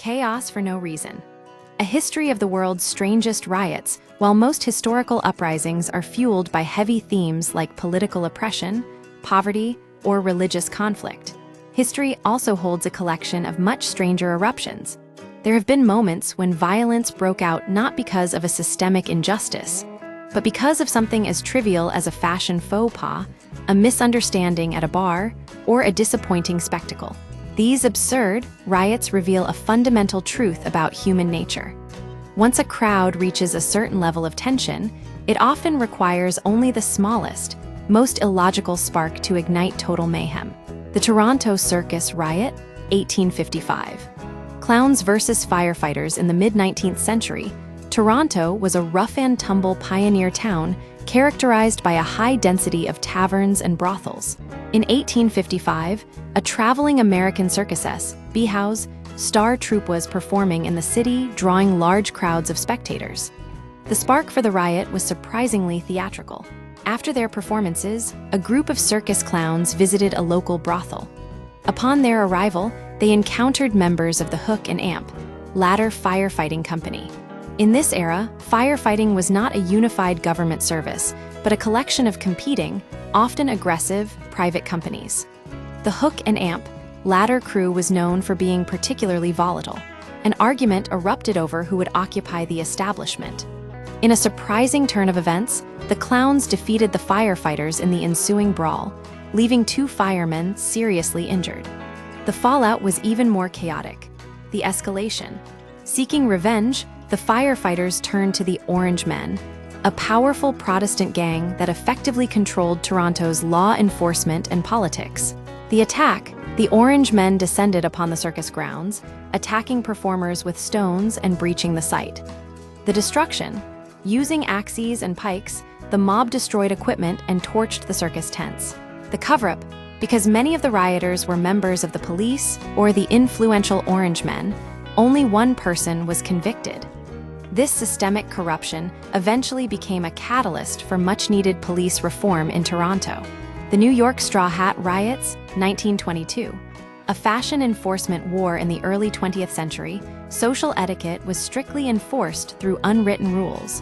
Chaos for no reason. A history of the world's strangest riots. While most historical uprisings are fueled by heavy themes like political oppression, poverty, or religious conflict, history also holds a collection of much stranger eruptions. There have been moments when violence broke out not because of a systemic injustice, but because of something as trivial as a fashion faux pas, a misunderstanding at a bar, or a disappointing spectacle. These absurd riots reveal a fundamental truth about human nature. Once a crowd reaches a certain level of tension, it often requires only the smallest, most illogical spark to ignite total mayhem. The Toronto Circus Riot, 1855. Clowns versus firefighters in the mid-19th century, Toronto was a rough-and-tumble pioneer town characterized by a high density of taverns and brothels. In 1855, a traveling American circus, Behouse, star troupe was performing in the city, drawing large crowds of spectators. The spark for the riot was surprisingly theatrical. After their performances, a group of circus clowns visited a local brothel. Upon their arrival, they encountered members of the Hook and Amp, latter firefighting company. In this era, firefighting was not a unified government service, but a collection of competing, often aggressive, private companies. The Hook and Amp, latter crew was known for being particularly volatile. An argument erupted over who would occupy the establishment. In a surprising turn of events, the clowns defeated the firefighters in the ensuing brawl, leaving 2 firemen seriously injured. The fallout was even more chaotic. The escalation. Seeking revenge, the firefighters turned to the Orange Men, a powerful Protestant gang that effectively controlled Toronto's law enforcement and politics. The attack, the Orange Men descended upon the circus grounds, attacking performers with stones and breaching the site. The destruction. Using axes and pikes, the mob destroyed equipment and torched the circus tents. The cover-up, because many of the rioters were members of the police or the influential Orange Men, only one person was convicted. This systemic corruption eventually became a catalyst for much-needed police reform in Toronto. The New York Straw Hat Riots, 1922. A fashion enforcement war in the early 20th century, social etiquette was strictly enforced through unwritten rules.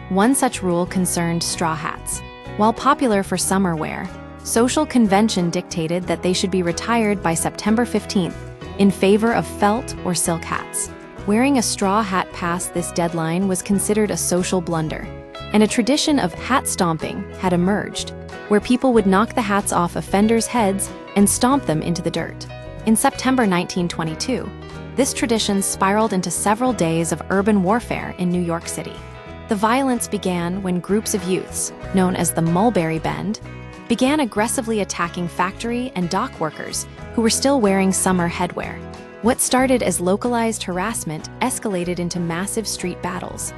One such rule concerned straw hats. While popular for summer wear, social convention dictated that they should be retired by September 15th in favor of felt or silk hats. Wearing a straw hat past this deadline was considered a social blunder, and a tradition of hat stomping had emerged, where people would knock the hats off offenders' heads and stomp them into the dirt. In September 1922, this tradition spiraled into several days of urban warfare in New York City. The violence began when groups of youths, known as the Mulberry Bend, began aggressively attacking factory and dock workers who were still wearing summer headwear. What started as localized harassment escalated into massive street battles.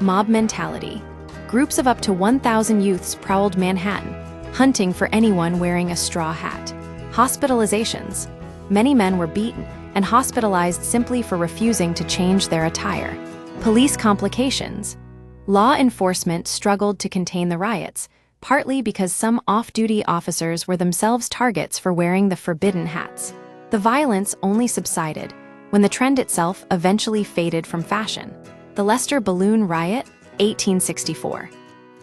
Mob mentality. Groups of up to 1,000 youths prowled Manhattan, hunting for anyone wearing a straw hat. Hospitalizations. Many men were beaten and hospitalized simply for refusing to change their attire. Police complications. Law enforcement struggled to contain the riots, partly because some off-duty officers were themselves targets for wearing the forbidden hats. The violence only subsided when the trend itself eventually faded from fashion. The Leicester Balloon Riot, 1864.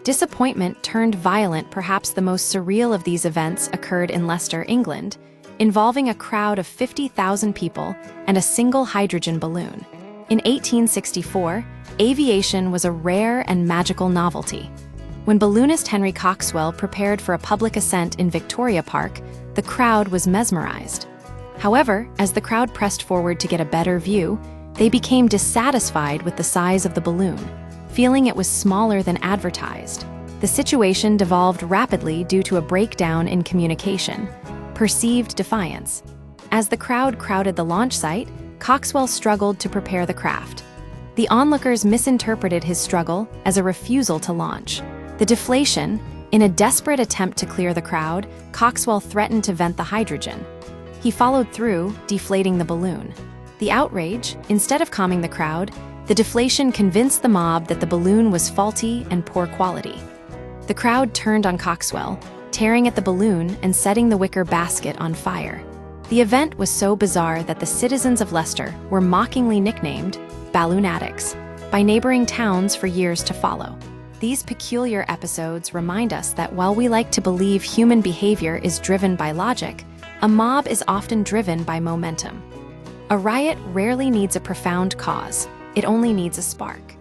Disappointment turned violent. Perhaps the most surreal of these events occurred in Leicester, England, involving a crowd of 50,000 people and a single hydrogen balloon. In 1864, aviation was a rare and magical novelty. When balloonist Henry Coxwell prepared for a public ascent in Victoria Park, the crowd was mesmerized. However, as the crowd pressed forward to get a better view, they became dissatisfied with the size of the balloon, feeling it was smaller than advertised. The situation devolved rapidly due to a breakdown in communication, perceived defiance. As the crowd crowded the launch site, Coxwell struggled to prepare the craft. The onlookers misinterpreted his struggle as a refusal to launch. The deflation, in a desperate attempt to clear the crowd, Coxwell threatened to vent the hydrogen. He followed through, deflating the balloon. The outrage, instead of calming the crowd, the deflation convinced the mob that the balloon was faulty and poor quality. The crowd turned on Coxwell, tearing at the balloon and setting the wicker basket on fire. The event was so bizarre that the citizens of Leicester were mockingly nicknamed balloonatics by neighboring towns for years to follow. These peculiar episodes remind us that while we like to believe human behavior is driven by logic, a mob is often driven by momentum. A riot rarely needs a profound cause, it only needs a spark.